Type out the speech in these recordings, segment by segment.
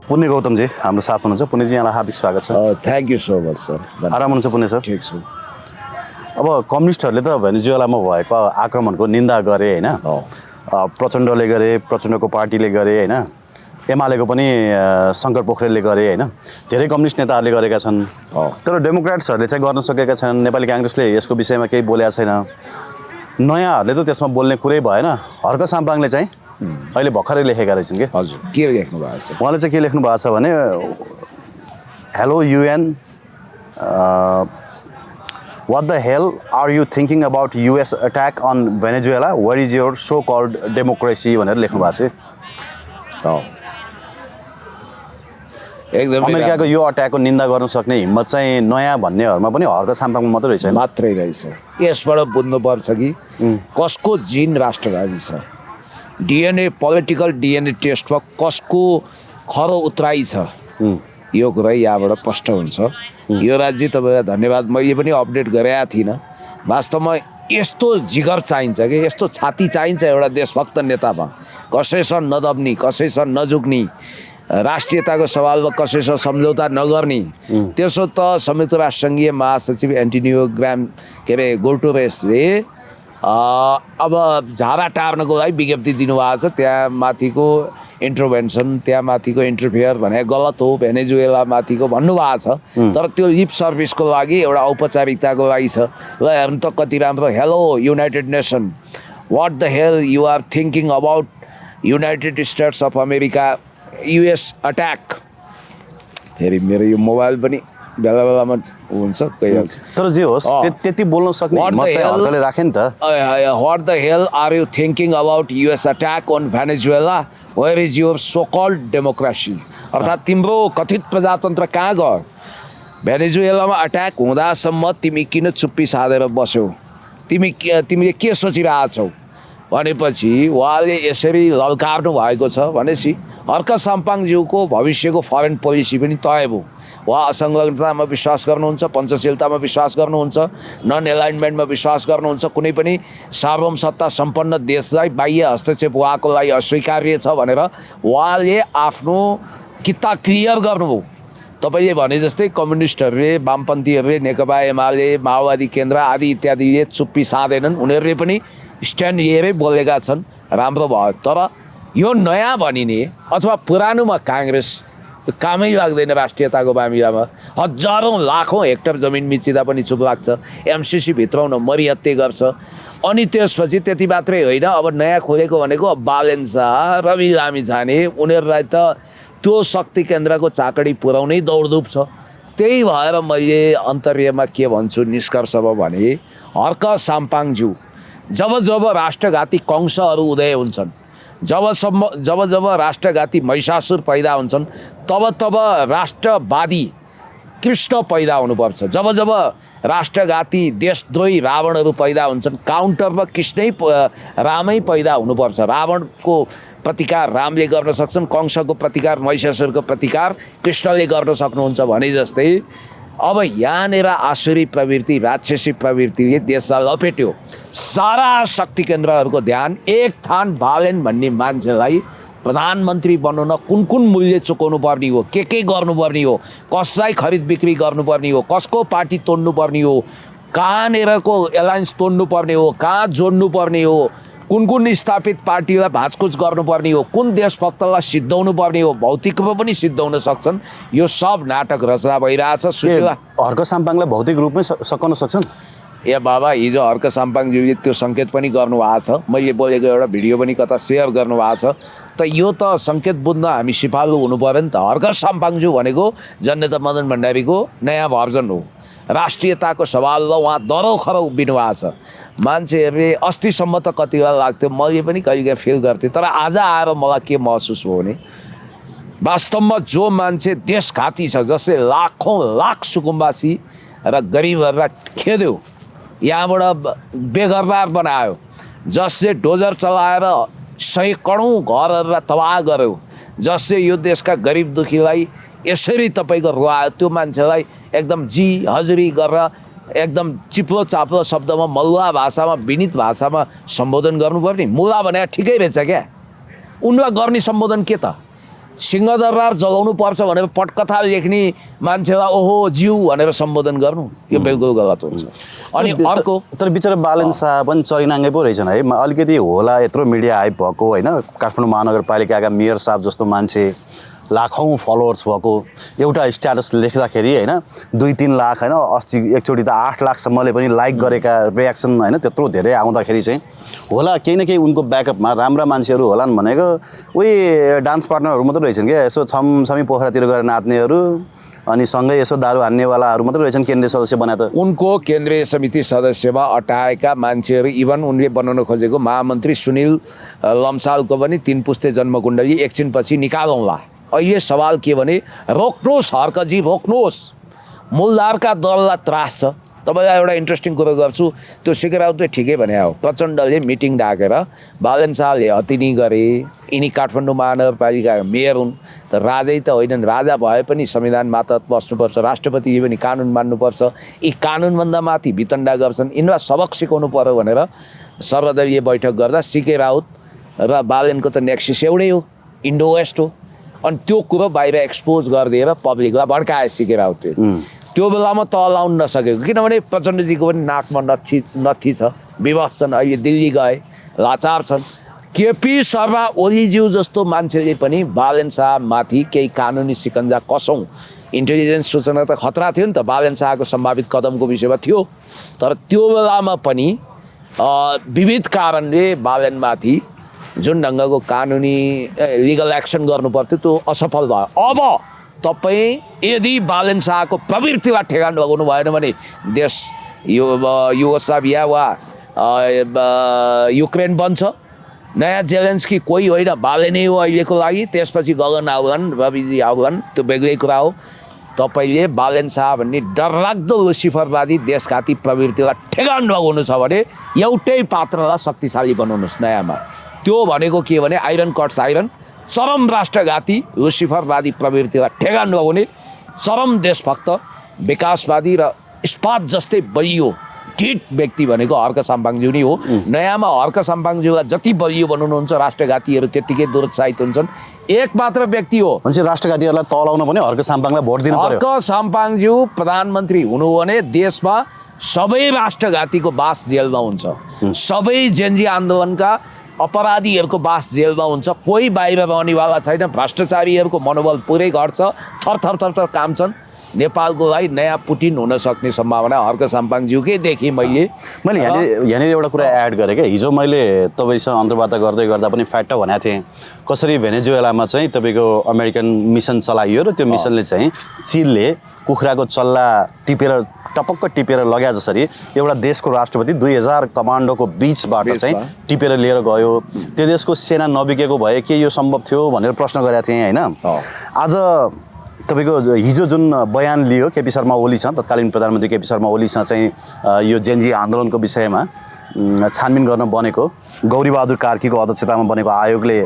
पुण्य गौतमजी हाम्रो साथ हुनुहुन्छ। पुण्यजी यहाँलाई हार्दिक स्वागत छ। Thank you so much sir. आराम हुनुहुन्छ पुण्य सर? ठिक छु। अब कम्युनिस्टहरूले त भेनेजुएलामा भएको आक्रमणको निन्दा गरे होइन, प्रचण्डले गरे, प्रचण्डको पार्टीले गरे होइन, एमालेको पनि शङ्कर पोखरेलले गरे होइन, धेरै कम्युनिस्ट नेताहरूले गरेका छन्। तर डेमोक्रेट्सहरूले चाहिँ गर्न सकेका छन्। नेपाली काङ्ग्रेसले यसको विषयमा केही बोलेको छैन। नयाँहरूले त त्यसमा बोल्ने कुरै भएन। हर्क साम्पाङले चाहिँ अहिले भर्खरै लेखेका रहेछन् कि। हजुर, के लेख्नु भएको छ उहाँले चाहिँ के लेख्नु भएको छ भने, hello UN, what the hell are you thinking about US attack on Venezuela? Where is your so-called democracy? भनेर लेख्नु भएको छ। एकदम अमेरिकाको यो अट्याकको निन्दा गर्न सक्ने हिम्मत चाहिँ नयाँ भन्नेहरूमा पनि हर्क साम्पाङमा मात्रै रहेछ। मात्रै रहेछ। यसबाट बुझ्नुपर्छ कि कसको जिन राष्ट्रवादी छ, डिएनए पोलिटिकल डिएनए टेस्टमा कसको खरो उत्राइ छ, यो कुरा यहाँबाट स्पष्ट हुन्छ। यो राज्य तपाईँलाई धन्यवाद, मैले पनि अपडेट गरेका थिइनँ। वास्तवमा यस्तो जिगर चाहिन्छ कि यस्तो छाती चाहिन्छ एउटा देशभक्त नेतामा, कसैसँग नदब्ने, कसैसँग नझुक्ने, राष्ट्रियताको सवालमा कसैसँग सम्झौता नगर्ने। त्यसो त संयुक्त राष्ट्रसङ्घीय महासचिव एन्टोनियो गुटेरेसले अब झाडा टार्नको लागि विज्ञप्ति दिनुभएको छ। त्यहाँ माथिको इन्टरभेन्सन, त्यहाँ माथिको इन्टरफियर भने गलत हो, भेनेजुएला माथिको भन्नुभएको छ। तर त्यो लिप सर्भिसको लागि एउटा औपचारिकताको लागि छ। ल हेर्नु त कति राम्रो। Hello United Nation, what the hell you are thinking about United States of America US attack. फेरि मेरो यो मोबाइल पनि बेला बेलामा हुन्छ गइहाल्छ। तर जे होस् त्यति बोल्न सक्ने हिम्मत चाहिँ हर्कले राखे नि त। What the hell are you thinking about US attack on Venezuela, where is your so called democracy. अर्थात् तिम्रो कथित प्रजातन्त्र कहाँ गयो? भेनेजुएलामा अट्याक हुँदासम्म तिमी किन चुप्पी साधेर बस्यौ? तिमीले के सोचिरहेछौ भनेपछि उहाँले यसरी ललकार्नु भएको छ। भनेपछि हर्क साम्पाङज्यूको भविष्यको फरेन पोलिसी पनि तय भयो। उहाँ असंलग्नतामा विश्वास गर्नुहुन्छ, पञ्चशीलतामा विश्वास गर्नुहुन्छ, नन एलाइनमेन्टमा विश्वास गर्नुहुन्छ। कुनै पनि सार्वभौम सत्ता सम्पन्न देशलाई बाह्य हस्तक्षेप उहाँको लागि अस्वीकार्य छ भनेर उहाँले आफ्नो किता क्लियर गर्नुभयो। तपाईँले भने जस्तै कम्युनिस्टहरूले, वामपन्थीहरूले, नेकपा एमाले, माओवादी केन्द्र आदि इत्यादिले चुप्पी साधेनन्। उनीहरूले पनि स्ट्यान्ड लिएरै बोलेका छन्, राम्रो भयो। तर यो नयाँ भनिने अथवा पुरानोमा काङ्ग्रेस कामै लाग्दैन। राष्ट्रियताको मामिलामा हजारौँ लाखौँ हेक्टर जमिन मिचिँदा पनि चुप लाग्छ, एमसिसी भित्राउन मरिहत्ते गर्छ। अनि त्यसपछि त्यति मात्रै होइन, अब नयाँ खोलेको भनेको बालेन्सा, रवि लामी छाने, उनीहरूलाई त त्यो शक्ति केन्द्रको चाकडी पुर्याउनै दौडधुप छ। त्यही भएर मैले अन्तर्यमा के भन्छु निष्कर्षमा भने, हर्क साम्पाङज्यू जब जब राष्ट्रघाती कंशहरू उदय हुन्छन्, जब राष्ट्रघाती महिषासुर पैदा हुन्छन्, तब राष्ट्रवादी कृष्ण पैदा हुनुपर्छ। जब राष्ट्रघाती देशद्रोही रावणहरू पैदा हुन्छन्, काउन्टरमा कृष्णै रामै पैदा हुनुपर्छ। रावणको प्रतिकार रामले गर्न सक्छन्, कंशको प्रतिकार, महिषासुरको प्रतिकार कृष्णले गर्न सक्नुहुन्छ भने जस्तै अब यहाँनिर आसुरी प्रवृत्ति, राक्षसी प्रवृत्तिले देशलाई लपेट्यो। सारा शक्ति केन्द्रहरूको ध्यान एक थान बालेन भन्ने मान्छेलाई प्रधानमन्त्री बनाउन कुन मूल्य चुकाउनु पर्ने हो, के गर्नुपर्ने हो, कसलाई खरिद बिक्री गर्नुपर्ने हो, कसको पार्टी तोड्नुपर्ने हो, कहाँनिरको एलायन्स तोड्नुपर्ने हो, कहाँ जोड्नुपर्ने हो, कुन स्थापित पार्टीलाई भाँचकुच गर्नुपर्ने हो, कुन देशभक्तलाई सिद्धाउनु पर्ने हो, भौतिक रूपमा पनि सिद्धाउन सक्छन्। यो सब नाटक रचना भइरहेछ। सुशीला हर्क साम्पाङलाई भौतिक रूपमै सकाउन सक्छन्? ए बाबा, हिजो हर्क साम्पाङज्यूले त्यो सङ्केत पनि गर्नुभएको छ। मैले बोलेको एउटा भिडियो पनि कता सेयर गर्नुभएको छ। त यो त सङ्केत बुझ्न हामी सिपालु हुनु पऱ्यो नि त। हर्क साम्पाङज्यू भनेको जननेता मदन भण्डारीको नयाँ भर्जन हो। राष्ट्रियताको सवालमा उहाँ दरौखर उभिनु भएको छ। मान्छेहरूले अस्तिसम्म त कति बेला लाग्थ्यो, मैले पनि कहिलेकाहीँ फिल गर्थेँ। तर आज आएर मलाई के महसुस भयो भने, वास्तवमा जो मान्छे देशघाती छ, जसले लाखौँ लाख सुकुम्बासी र गरिबहरूलाई खेद्यो, यहाँबाट बेघरबार बनायो, जसले डोजर चलाएर सैकडौँ घरहरूलाई तबाह गर्यो, जसले यो देशका गरिब दुखीलाई यसरी तपाईँको रुवायो, त्यो मान्छेलाई एकदम जी हजुरी गरेर एकदम चिप्लो चाप्लो शब्दमा, मलुवा भाषामा, विनीत भाषामा सम्बोधन गर्नुपर्ने। मुला भने ठिकै रहेछ क्या, उनलाई गर्ने सम्बोधन के त? सिंहदरबार जगाउनु पर्छ भनेर पटकथा लेख्ने मान्छेलाई ओहो ज्यू भनेर सम्बोधन गर्नु यो बिल्कुल गलत हुन्छ। अनि अर्को तर बिचरा बालन शाह पनि चरिनाङ्गै पो रहेछन् है अलिकति होला यत्रो मिडिया हाइप भएको होइन काठमाडौँ महानगरपालिकाका मेयर साहब जस्तो मान्छे लाखौँ फलोवर्स भएको एउटा स्ट्याटस लेख्दाखेरि होइन 2-3 लाख होइन अस्ति एकचोटि त 8 लाखसम्मले पनि लाइक गरेका रियाक्सन होइन त्यत्रो धेरै आउँदाखेरि चाहिँ होला केही न केही उनको ब्याकअपमा राम्रा मान्छेहरू होलान् भनेको उही डान्स पार्टनरहरू मात्रै रहेछन् क्या यसो छमछमी पोखरातिर गएर नाच्नेहरू अनि सँगै यसो दारू हान्नेवालाहरू मात्रै रहेछन् केन्द्रीय सदस्य बना त उनको केन्द्रीय समिति सदस्यमा अटाएका मान्छेहरू इभन उनले बनाउन खोजेको महामन्त्री सुनिल लम्सालको पनि 3 पुस्ते जन्मकुण्डली एकछिनपछि निकालौँला। अहिले सवाल के भने रोक्नुहोस् हर्कजी रोक्नुहोस् मूलधारका दललाई त्रास छ। तपाईँलाई एउटा इन्ट्रेस्टिङ कुरो गर्छु त्यो सिके राउतले ठिकै भने हो प्रचण्डले मिटिङ डाकेर बालन शाहले हतिनी गरे यिनी काठमाडौँ महानगरपालिकाका मेयर हुन् त राजै त होइनन् राजा भए पनि संविधान मातहत बस्नुपर्छ राष्ट्रपतिले पनि कानुन मान्नुपर्छ यी कानुनभन्दा माथि वितण्डा गर्छन् यिनीलाई सबक सिकाउनु पर्यो भनेर सर्वदलीय बैठक गर्दा सिके राउत र बालनको त नेक्सिस एउटै हो इन्डो वेस्ट हो अनि त्यो कुरो बाहिर एक्सपोज गरिदिएर पब्लिकलाई भड्काए सिके राउतले त्यो बेलामा तल आउन नसकेको किनभने प्रचण्डजीको पनि नाकमा नथी छ विवश छन् अहिले दिल्ली गए लाचार छन्। केपी शर्मा ओलीज्यू जस्तो मान्छेले पनि बालन शाहमाथि केही कानुनी सिकन्जा कसौँ इन्टेलिजेन्स सूचना त खतरा थियो नि त बालन शाहको सम्भावित कदमको विषयमा थियो तर त्यो बेलामा पनि विविध कारणले बालनमाथि जुन ढङ्गको कानुनी लिगल एक्सन गर्नु पर्थ्यो त्यो असफल भयो। अब तपाईँ यदि बालन शाहको प्रवृत्तिलाई ठेगान लगाउनु भएन भने देश युगोस्लाभिया वा युक्रेन बन्छ नयाँ जेलेन्स्की कोही होइन बालनै हो अहिलेको लागि त्यसपछि गगन आउलान् रविजी आउलान् त्यो बेग्लै कुरा हो। तपाईँले बालन शाह भन्ने डरलाग्दो लुसिफरवादी देशघाती प्रवृत्तिलाई ठेगान लगाउनु छ भने एउटै पात्रलाई शक्तिशाली बनाउनुहोस् नयाँमा त्यो भनेको के भने आइरन कट्स आइरन चरम राष्ट्रघाती लुसिफरवादी प्रवृत्तिलाई ठेगान लगाउने चरम देशभक्त विकासवादी र इस्पात जस्तै बलियो ठिट व्यक्ति भनेको हर्क साम्पाङज्यू नै हो। नयाँमा हर्क साम्पाङज्यूलाई जति बलियो बनाउनुहुन्छ राष्ट्रघातीहरू त्यत्तिकै दुरुत्साहित हुन्छन्। एक मात्र व्यक्ति हो राष्ट्रघातीहरूलाई तलाउन पनि हर्क साम्पाङलाई भोट दिनु पर्यो। हर्क साम्पाङज्यू प्रधानमन्त्री हुनु भने देशमा सबै राष्ट्रघातीको बास जेलमा हुन्छ सबै जेन्जी आन्दोलनका अपराधीहरूको बास जेलमा हुन्छ कोही बाहिर रहनेवाला छैन भ्रष्टाचारीहरूको मनोबल पुरै घट्छ थर काम छन्। नेपालको लागि नयाँ पुटिन हुन सक्ने सम्भावना हर्क साम्पाङज्यूकै देखेँ मैले यहाँनिर एउटा कुरा एड गरेँ क्या हिजो मैले तपाईँसँग अन्तर्वार्ता गर्दै गर्दा पनि फ्याक्ट भनेको थिएँ कसरी भेनेजुएलामा चाहिँ तपाईँको अमेरिकन मिसन चलाइयो र त्यो मिसनले चाहिँ चिलले कुखुराको चल्ला टपक्क टिपेर लग्या जसरी एउटा देशको राष्ट्रपति 2000 कमान्डोको बिचबाट चाहिँ टिपेर लिएर गयो त्यो देशको सेना नबिकेको भए के यो सम्भव थियो भनेर प्रश्न गरेका थिएँ होइन। आज तपाईँको हिजो जुन बयान लियो केपी शर्मा ओलीसँग तत्कालीन प्रधानमन्त्री केपी शर्मा ओलीसँग चाहिँ यो जेन्जी आन्दोलनको विषयमा छानबिन गर्न बनेको गौरीबहादुर कार्कीको अध्यक्षतामा बनेको आयोगले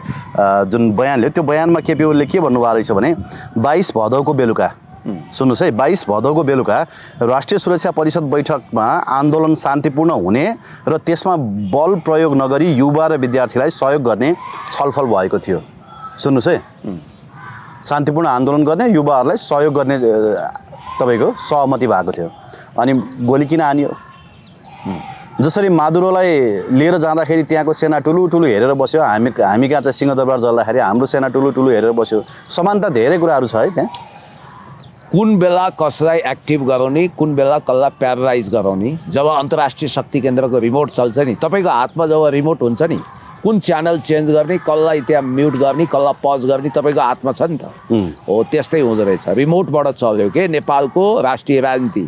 जुन बयान लियो त्यो बयानमा केपी ओलीले के भन्नुभएको रहेछ भने 22 भदौको बेलुका सुन्नुहोस् है 22 भदौको बेलुका राष्ट्रिय सुरक्षा परिषद बैठकमा आन्दोलन शान्तिपूर्ण हुने र त्यसमा बल प्रयोग नगरी युवा र विद्यार्थीलाई सहयोग गर्ने छलफल भएको थियो। सुन्नुहोस् है शान्तिपूर्ण आन्दोलन गर्ने युवाहरूलाई सहयोग गर्ने तपाईँको सहमति भएको थियो अनि गोली किन हानियो जसरी मादुरोलाई लिएर जाँदाखेरि त्यहाँको सेना ठुलो हेरेर बस्यो हामी कहाँ चाहिँ सिंहदरबार जल्दाखेरि हाम्रो सेना ठुलो हेरेर बस्यो समानता धेरै कुराहरू छ है त्यहाँ कुन बेला कसलाई एक्टिभ गराउने कुन बेला कसलाई प्यारालाइज गराउने जब अन्तर्राष्ट्रिय शक्ति केन्द्रको रिमोट चल्छ नि तपाईँको हातमा जब रिमोट हुन्छ नि कुन च्यानल चेन्ज गर्ने कसलाई त्यहाँ म्युट गर्ने कसलाई पज गर्ने तपाईँको हातमा छ नि त हो त्यस्तै हुँदो रहेछ रिमोटबाट चल्यो के नेपालको राष्ट्रिय राजनीति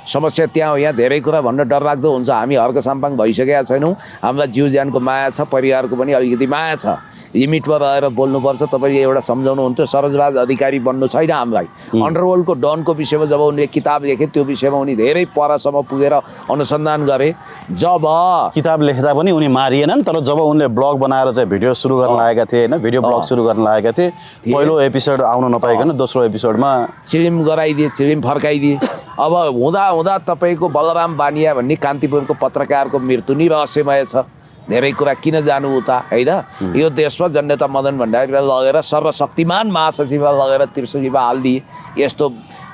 समस्या त्यहाँ हो। यहाँ धेरै कुरा भन्न डरलाग्दो हुन्छ हामी हर्क साम्पाङ भइसकेका छैनौँ हामीलाई जीव ज्यानको माया छ परिवारको पनि अलिकति माया छ लिमिटमा रहेर बोल्नुपर्छ। तपाईँले एउटा सम्झाउनुहुन्थ्यो सरोजराज अधिकारी बन्नु छैन हामीलाई अन्डरवर्ल्डको डनको विषयमा जब उनले किताब लेखे त्यो विषयमा उनी धेरै परसम्म पुगेर अनुसन्धान गरे जब किताब लेख्दा पनि उनी मारिएनन् तर जब उनले ब्लग बनाएर चाहिँ भिडियो सुरु गर्न लागेका थिए होइन भिडियो ब्लग सुरु गर्न लागेका थिए पहिलो एपिसोड आउन नपाइकन दोस्रो एपिसोडमा चिलिम गराइदिए चिलिम फर्काइदिए। अब हुँदा तपाईँको बलराम बानिया भन्ने कान्तिपुरको पत्रकारको मृत्यु नि रहस्यमय छ धेरै कुरा किन जानु उता होइन। यो देशमा जननेता मदन भण्डारीलाई लगेर सर्वशक्तिमान महासचिवलाई लगेर त्रिशुलीमा हालिदिए, यस्तो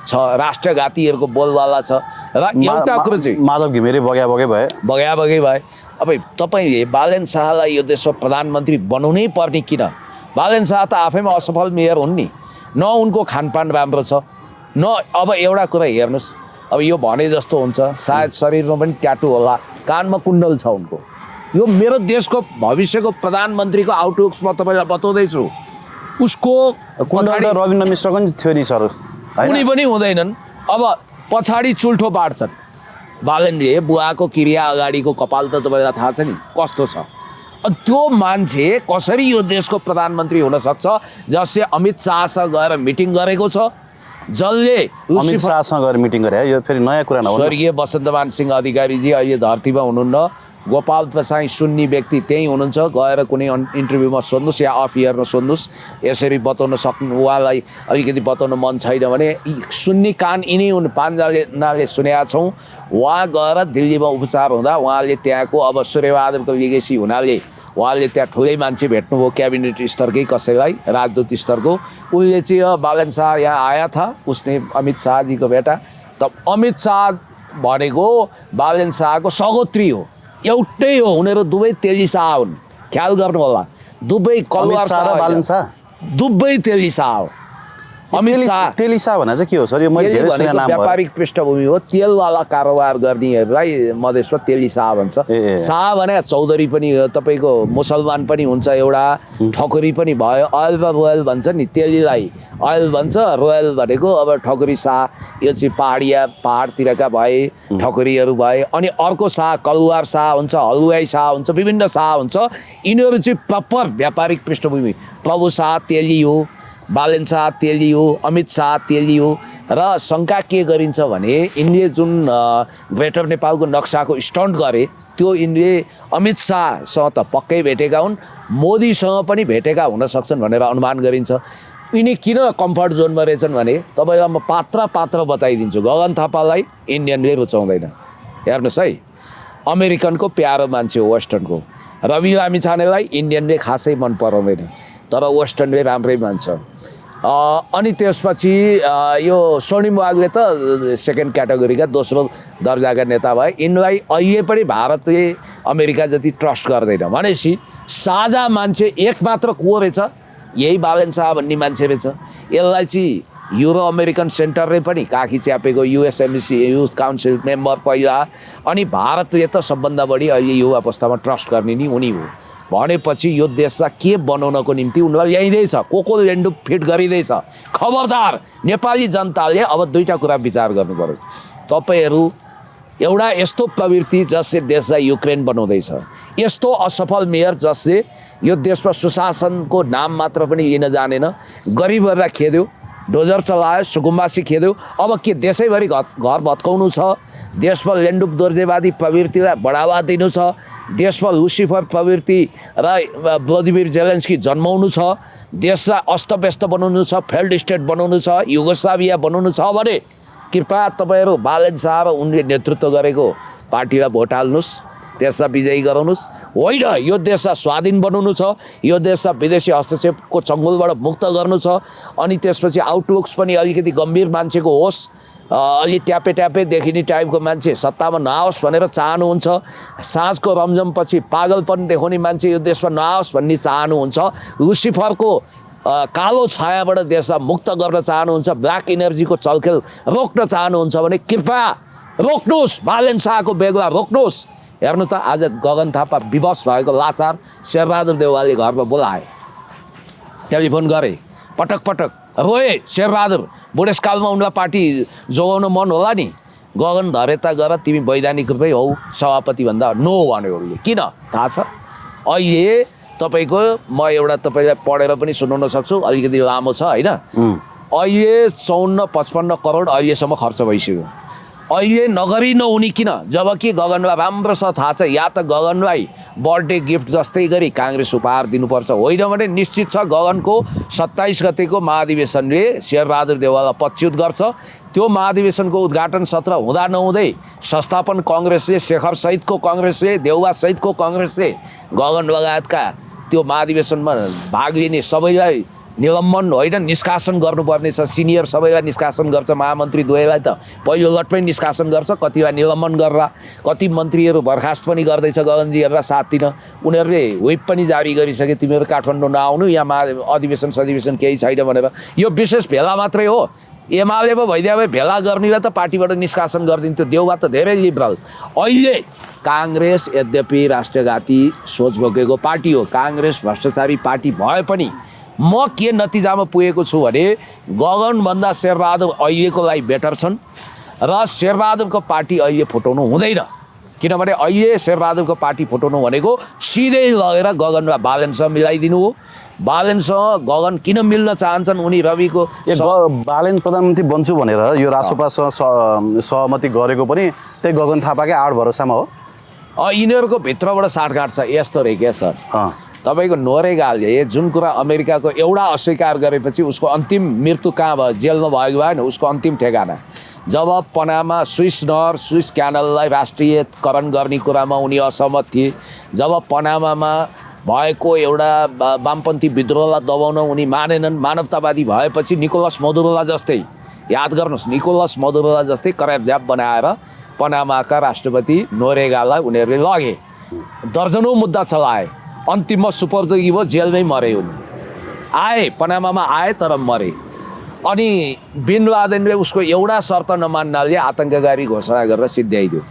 छ। राष्ट्रघातीहरूको बोलवाला छ। र एउटा कुरो चाहिँ माधव घिमिरे बग्या बगे भए। अब तपाईँले बालेन शाहलाई यो देशमा प्रधानमन्त्री बनाउनै पर्ने किन? बालेन शाह त आफैमा असफल मेयर हुन् नि, न उनको खानपान राम्रो छ, न अब एउटा कुरा हेर्नुहोस्, अब यो भने जस्तो हुन्छ सायद शरीरमा पनि ट्याटु होला, कानमा कुण्डल छ उनको। यो मेरो देशको भविष्यको प्रधानमन्त्रीको आउटलुक्स म तपाईँलाई बताउँदैछु। उसको कुण्डल त रविन्द्र मिश्रको नि थियो नि सर, उनी पनि हुँदैनन्। अब पछाडि चुल्ठो पार्छन्। बालेनले बुवाको क्रिया अगाडिको कपाल त तपाईँलाई थाहा छ नि कस्तो छ। त्यो मान्छे कसरी यो देशको प्रधानमन्त्री हुन सक्छ जसले अमित शाहसँग गएर मिटिङ गरेको छ, जसले अमित शाहसँग गएर मिटिङ गरे? यो फेरि नयाँ कुरा नहो। स्वर्गीय वसन्तमान सिंह अधिकारीजी अहिले धरतीमा हुनुहुन्न, गोपाल प्रसाई सुन्नी व्यक्ति त्यहीँ हुनुहुन्छ, गएर कुनै इन्टरभ्यूमा सोध्नुहोस् या अफ इयरमा सोध्नुहोस्, यसरी बताउन सक्नु उहाँलाई अलिकति बताउन मन छैन भने सुन्नी कान यिनै हुन्, पाँचजनाले सुनेका छौँ। उहाँ गएर दिल्लीमा उपचार हुँदा उहाँले त्यहाँको अब सूर्यबहादुरको लिगेसी हुनाले उहाँले त्यहाँ ठुलै मान्छे भेट्नुभयो, क्याबिनेट स्तरकै कसैलाई, राजदूत स्तरको। उसले चाहिँ बालन शाह यहाँ आया था, उसने अमित शाह जी को बेटा। त अमित शाह भनेको बालन शाहको सगोत्री हो, एउटै हो। उनीहरू दुवै तेली शाह हुन्, ख्याल गर्नु होला। दुवै कलवार शाह, दुवै तेली शाह हो। अमित शाह तेली शाह भनेको चाहिँ के हो सर? यो मैले धेरै सुने नाम। व्यापारिक पृष्ठभूमि हो, तेलवाला कारोबार गर्नेहरूलाई मधेसमा तेली शाह भन्छ। शाह भने चौधरी पनि तपाईँको मुसलमान पनि हुन्छ, एउटा ठकुरी पनि भयो। अयल र रोयल भन्छ नि, तेलीलाई अयल भन्छ, रोयल भनेको अब ठकुरी शाह। यो चाहिँ पहाडतिरका भए ठकुरीहरू भए। अनि अर्को शाह कलवार शाह हुन्छ, हलुवाई शाह हुन्छ, विभिन्न शाह हुन्छ। यिनीहरू चाहिँ प्रपर व्यापारिक पृष्ठभूमि। प्रभु शाह तेली हो, बालेन शाह तेली हो, अमित शाह तेली हो। र शङ्का के गरिन्छ भने यिनले जुन ग्रेटर नेपालको नक्साको स्टन्ट गरे त्यो यिनले अमित शाहसँग त पक्कै भेटेका हुन्, मोदीसँग पनि भेटेका हुन सक्छन् भनेर अनुमान गरिन्छ। यिनी किन कम्फर्ट जोनमा रहेछन् भने तपाईँलाई म पात्र बताइदिन्छु। गगन थापालाई इन्डियनले रुचाउँदैन, हेर्नुहोस् है, अमेरिकनको प्यारो मान्छे हो वेस्टर्नको। रवि लामिछानेलाई इन्डियनले खासै मन पराउँदैन, तर वेस्टर्नले राम्रै मान्छ। अनि त्यसपछि यो स्वर्णिम वाग्ले त सेकेन्ड क्याटेगोरीका दोस्रो दर्जाका नेता भए। यिनलाई अहिले पनि भारतले अमेरिका जति ट्रस्ट गर्दैन। भनेपछि साझा मान्छे एक मात्र को रहेछ, यही बालेन शाह भन्ने मान्छे रहेछ। यसलाई चाहिँ युरो अमेरिकन सेन्टरले पनि काखी च्यापेको, युएसएमसी युथ काउन्सिल मेम्बर पहिला। अनि भारतले त सबभन्दा बढी अहिले यो अवस्थामा ट्रस्ट गर्ने नि उनी हो। भनेपछि यो देशलाई के बनाउनको निम्ति उनीहरू ल्याइँदैछ, को लेन्डुप फिट गरिँदैछ। खबरदार, नेपाली जनताले अब दुईवटा कुरा विचार गर्नु पर्यो। तपाईँहरू एउटा यस्तो प्रवृत्ति जसले देशलाई युक्रेन बनाउँदैछ, यस्तो असफल मेयर जसले यो देशमा सुशासनको नाम मात्र पनि लिन जानेन, गरिबहरूलाई खेद्यो, डोजर चलायो, सुकुम्बासी खेद्यो। अब के देशैभरि घर भत्काउनु छ, देशमा लेन्डुप दोर्जेवादी प्रवृत्तिलाई बढावा दिनु छ, देशमा लुसिफर प्रवृत्ति र भ्लादिमिर जेलेन्स्की जन्माउनु छ, देशलाई अस्तव्यस्त बनाउनु छ, फेल्ड स्टेट बनाउनु छ, युगोस्लाभिया बनाउनु छ भने कृपया तपाईँहरू बालेन शाह र उनले नेतृत्व गरेको पार्टीलाई भोट हाल्नुहोस्, देशलाई विजयी गराउनुहोस्। होइन, यो देशलाई स्वाधीन बनाउनु छ, यो देशलाई विदेशी हस्तक्षेपको चङ्गुलबाट मुक्त गर्नु छ। अनि त्यसपछि आउटलुक्स पनि अलिकति गम्भीर मान्छेको होस्, अलि ट्यापे देखिने टाइपको मान्छे सत्तामा नआओस् भनेर चाहनुहुन्छ। साँझको रमझमपछि पागलपन देखाउने मान्छे यो देशमा नआओस् भन्ने चाहनुहुन्छ। लुसिफरको कालो छायाबाट देशलाई मुक्त गर्न चाहनुहुन्छ, ब्ल्याक इनर्जीको चलखेल रोक्न चाहनुहुन्छ भने कृपया रोक्नुहोस्, बालेन शाहको बेगला रोक्नुहोस्। हेर्नु त, आज गगन थापा विवश भएको लाचार शेरबहादुर देउवाले घरमा बोलाए, टेलिफोन गरे, पटक रोए शेरबहादुर। बुढेसकालमा उनलाई पार्टी जोगाउन मन होला नि, गगन धरेता गर तिमी वैधानिक रूपै हौ सभापति भन्दा नो भन्यो उसले। किन थाहा छ? अहिले तपाईँको म एउटा तपाईँलाई पढेर पनि सुनाउन सक्छु, अलिकति लामो छ होइन। अहिले 54-55 करोड अहिलेसम्म खर्च भइसक्यो। अहिले नगरी नहुने किन, जबकि गगनलाई राम्रोसँग थाहा छ या त गगनलाई बर्थडे गिफ्ट जस्तै गरी काङ्ग्रेस उपहार दिनुपर्छ, होइन भने निश्चित छ गगनको 27 गतेको महाधिवेशनले शेरबहादुर देउवालाई पदच्युत गर्छ। त्यो महाधिवेशनको उद्घाटन सत्र हुँदा नहुँदै संस्थापन कङ्ग्रेसले, शेखर सहितको कङ्ग्रेसले, देउवा सहितको कङ्ग्रेसले गगन लगायतका त्यो महाधिवेशनमा भाग लिने सबैलाई निलम्बन होइन निष्कासन गर्नुपर्ने छ। सिनियर सबैलाई निष्कासन गर्छ, महामन्त्री द्वयलाई त पहिलो लटमै निष्कासन गर्छ, कतिलाई निलम्बन गरेर, कति मन्त्रीहरू बर्खास्त पनि गर्दैछ गगनजीहरूलाई साथ दिन। उनीहरूले व्हिप पनि जारी गरिसके तिमीहरू काठमाडौँ नआउनु, यहाँ अधिवेशन केही छैन भनेर। यो विशेष भेला मात्रै हो, एमाले पो भइदियो भए भेला गर्नेलाई त पार्टीबाट निष्कासन गरिदिन्थ्यो। देउवा त धेरै लिबरल। अहिले काङ्ग्रेस यद्यपि राष्ट्रघाती सोच बोकेको पार्टी हो, काङ्ग्रेस भ्रष्टाचारी पार्टी भए पनि म के नतिजामा पुगेको छु भने गगनभन्दा शेरबहादुर अहिलेको लागि बेटर छन् र शेरबहादुरको पार्टी अहिले फुटाउनु हुँदैन। किनभने अहिले शेरबहादुरको पार्टी फुटाउनु भनेको सिधै लगेर गगनलाई बालनसँग मिलाइदिनु हो। बालनसँग गगन किन मिल्न चाहन्छन्, उनी रविको बालेन प्रधानमन्त्री बन्छु भनेर यो रासोपासँग सहमति गरेको पनि त्यही गगन थापाकै आड भरोसामा हो। यिनीहरूको भित्रबाट साँठगाँठ छ। यस्तो रे क्या सर, तपाईँको नोरेगाले जुन कुरा अमेरिकाको एउटा अस्वीकार गरेपछि उसको अन्तिम मृत्यु कहाँ भयो, जेलमा भएको भएन, उसको अन्तिम ठेगाना जब पनामा स्विस नहर स्विस क्यानललाई राष्ट्रियकरण गर्ने कुरामा उनी असहमत थिए, जब पनामामा भएको एउटा वामपन्थी विद्रोहलाई दबाउन उनी मानेनन्, मानवतावादी भएपछि निकोलस मदुरोला जस्तै, याद गर्नुहोस्, निकोलस मदुरोला जस्तै करापझ्याप बनाएर पनामाका राष्ट्रपति नोरेगालाई उनीहरूले लगे, दर्जनौँ मुद्दा चलाए, अन्तिममा सुपर्दगी भयो, जेलमै मरे उनी। आए पनामामा आए तर मरे। अनि बिन लादेनले उसको एउटा शर्त नमान्नाले आतङ्ककारी घोषणा गरेर सिद्ध्याइदियो।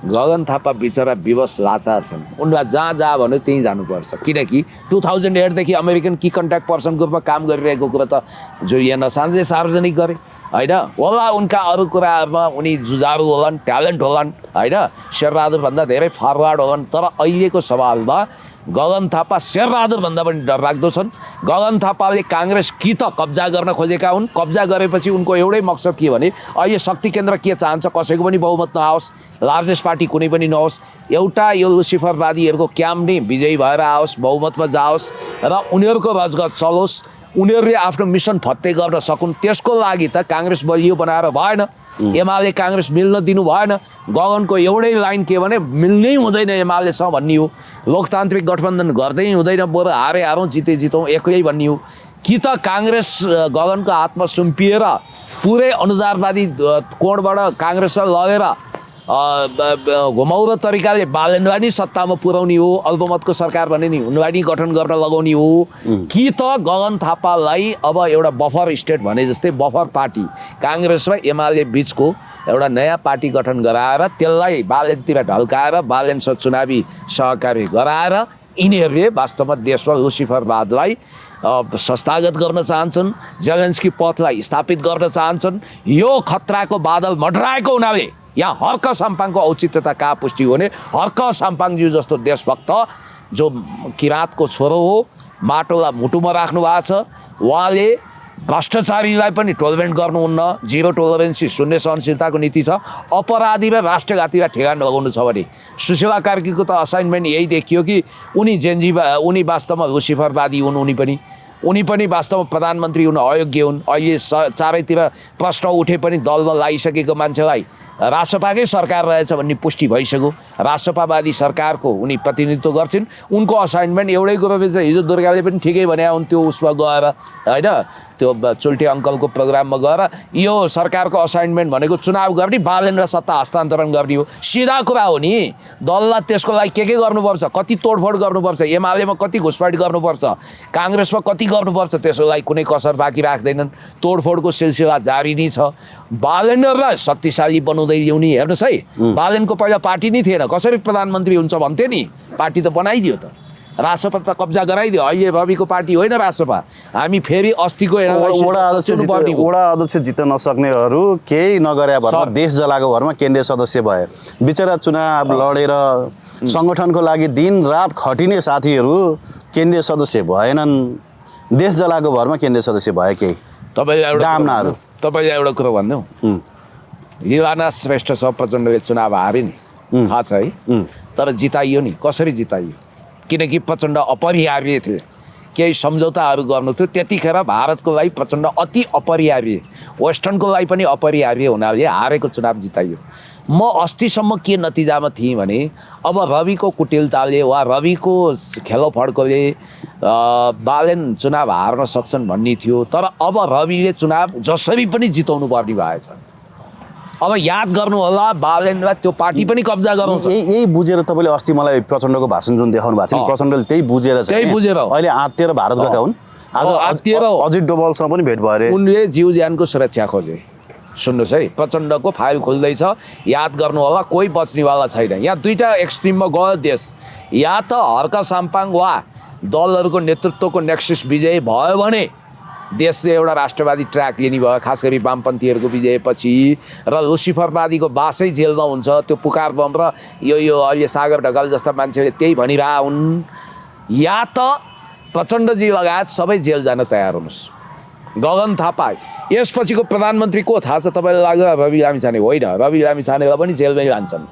गगन थापा बिचरा विवश लाचार छन्, उनलाई जहाँ भन्यो त्यहीँ जानुपर्छ। किनकि 2008 देखि अमेरिकन की कन्ट्याक्ट पर्सनको रूपमा काम गरिरहेको कुरा त जुलियन असान्जले सार्वजनिक गरे होइन। होला उनका अरू कुराहरूमा उनी जुझारु होलान्, ट्यालेन्ट होलान् होइन, शेरबहादुरभन्दा धेरै फरवार्ड होलान्, तर अहिलेको सवालमा गगन थापा शेरबहादुरभन्दा पनि डरलाग्दो छन्। गगन थापाले काङ्ग्रेस कि त कब्जा गर्न खोजेका हुन्, कब्जा गरेपछि उनको एउटै मकसद के भने अहिले शक्ति केन्द्र के चाहन्छ, कसैको पनि बहुमत नआओस्, लार्जेस्ट पार्टी कुनै पनि नहोस्, एउटा यो लुसिफरवादीहरूको क्याम्प नै विजयी भएर आओस्, बहुमतमा जाओस् र उनीहरूको रजगत चलोस्, उनीहरूले आफ्नो मिसन फत्ते गर्न सकुन्। त्यसको लागि त काङ्ग्रेस बलियो बनाएर भएन, एमाले काङ्ग्रेस मिल्न दिनु भएन। गगनको एउटै लाइन के भने मिल्नै हुँदैन एमालेसँग भन्ने हो, लोकतान्त्रिक गठबन्धन गर्दै हुँदैन, बरु हारे हारौँ जिते जितौँ एकै भन्ने हो। कि त काङ्ग्रेस गगनको हातमा सुम्पिएर पुरै अनुदारवादी कोणबाट काङ्ग्रेसलाई लगेर घुमाउरो तरिकाले बालेनलाई नै सत्तामा पुर्याउने हो, अल्पमतको सरकार भने नि उनलाई नै गठन गर्न लगाउने हो, कि त गगन थापालाई अब एउटा बफर स्टेट भने जस्तै बफर पार्टी काङ्ग्रेस र एमाले बिचको एउटा नयाँ पार्टी गठन गराएर त्यसलाई बालेनतिर ढल्काएर बालेनसँग चुनावी सहकारी गराएर यिनीहरूले वास्तवमा देशमा लुसिफरवादलाई संस्थागत गर्न चाहन्छन्, जेलेन्स्की पथलाई स्थापित गर्न चाहन्छन्। यो खतराको बादल मडराएको हुनाले यहाँ हर्क साम्पाङको औचित्यता कहाँ पुष्टि हुने। हर्क साम्पाङज्यू जस्तो देशभक्त जो किराँतको छोरो हो, माटोलाई मुटुमा राख्नु भएको छ, उहाँले भ्रष्टाचारीलाई पनि टोलरेट गर्नुहुन्न, जिरो टोलरेन्सी शून्य सहनशीलताको नीति छ। अपराधी र राष्ट्रघातीलाई ठेगान लगाउनु छ भने सुशीला कार्कीको त असाइनमेन्ट यही देखियो कि उनी वास्तवमा लुसिफरवादी हुन्, उनी पनि वास्तवमा प्रधानमन्त्री हुन अयोग्य हुन्। अहिले चारैतिर प्रश्न उठे पनि दलमा लागिसकेको मान्छेलाई रासपाकै सरकार रहेछ भन्ने पुष्टि भइसक्यो। रासपावादी सरकारको उनी प्रतिनिधित्व गर्छिन्। उनको असाइनमेन्ट एउटै कुरो रहेछ, हिजो दुर्गाले पनि ठिकै भने हुन्थ्यो उसमा गएर होइन, त्यो चुल्टे अङ्कलको प्रोग्राममा गएर यो सरकारको असाइनमेन्ट भनेको चुनाव गर्ने, बालेन र सत्ता हस्तान्तरण गर्ने हो। सिधा कुरा हो नि, दललाई त्यसको लागि के गर्नुपर्छ, कति तोडफोड गर्नुपर्छ, एमालेमा कति घुसपैठ गर्नुपर्छ, काङ्ग्रेसमा कति गर्नुपर्छ, त्यसको लागि कुनै कसर बाँकी राख्दैनन्। तोडफोडको सिलसिला जारी नै छ। बालेनहरूलाई शक्तिशाली बनाउँदै ल्याउने, हेर्नुहोस् है, बालेनको पहिला पार्टी नै थिएन, कसरी प्रधानमन्त्री हुन्छ भन्थे नि, पार्टी त बनाइदियो त, रासपा त कब्जा गराइदियो। अहिले रविको पार्टी होइन रासपा, हामी फेरि अस्तिको वडा अध्यक्ष जित्न नसक्नेहरू केही नगरे भरमा देश जलाएको भरमा केन्द्रीय सदस्य भए, बिचरा चुनाव लडेर सङ्गठनको लागि दिन रात खटिने साथीहरू केन्द्रीय सदस्य भएनन्, देश जलाएको भरमा केन्द्रीय सदस्य भए। केही तपाईँले एउटा कुरा भनिदेऊ, युवाना श्रेष्ठसँग प्रचण्डले चुनाव हारे नि थाहा छ है, तर जिताइयो नि। कसरी जिताइयो? किनकि प्रचण्ड अपरिहार्य थिए, केही सम्झौताहरू गर्नु थियो। त्यतिखेर भारतको लागि प्रचण्ड अति अपरिहार्य, वेस्टर्नको लागि पनि अपरिहार्य हुनाले हारेको चुनाव जिताइयो। म अस्तिसम्म के नतिजामा थिएँ भने अब रविको कुटिलताले वा रविको खेलोफड्कोले बालेन चुनाव हार्न सक्छन् भन्ने थियो। तर अब रविले चुनाव जसरी पनि जिताउनु पर्ने भएछ। अब याद गर्नु होला, बालेनलाई त्यो पार्टी पनि कब्जा गराउँछ। यही बुझेर तपाईँले अस्ति मलाई प्रचण्डको भाषण जुन देखाउनु भएको थियो, प्रचण्डले त्यही बुझेर अहिले आत्तिएर भारत गएका हुन्। आज आत्तिएर अजित डोभालसँग पनि भेट भयो अरे। उनले जीव ज्यानको सुरक्षा खोजे। सुन्नुहोस् है, प्रचण्डको फाइल खुल्दैछ, याद गर्नु होला, कोही बच्नेवाला छैन। यहाँ दुईवटा एक्सट्रिममा गयो देश। या त हर्क साम्पाङ वा दलहरूको नेतृत्वको नेक्सस विजय भयो भने देश चाहिँ एउटा राष्ट्रवादी ट्र्याक लिने भयो, खास गरी वामपन्थीहरूको विजयपछि। र लुसिफरवादीको बासै जेलमा हुन्छ। त्यो पुकार बम र यो अहिले सागर ढकाल जस्ता मान्छेले त्यही भनिरह हुन्। या त प्रचण्डजी लगायत सबै जेल जान तयार हुनुहोस्। गगन थापा यसपछिको प्रधानमन्त्री को थाहा छ तपाईँलाई? लाग्यो रवि लामिछाने? होइन, रवि लामिछानेलाई पनि जेलमै लान्छन्।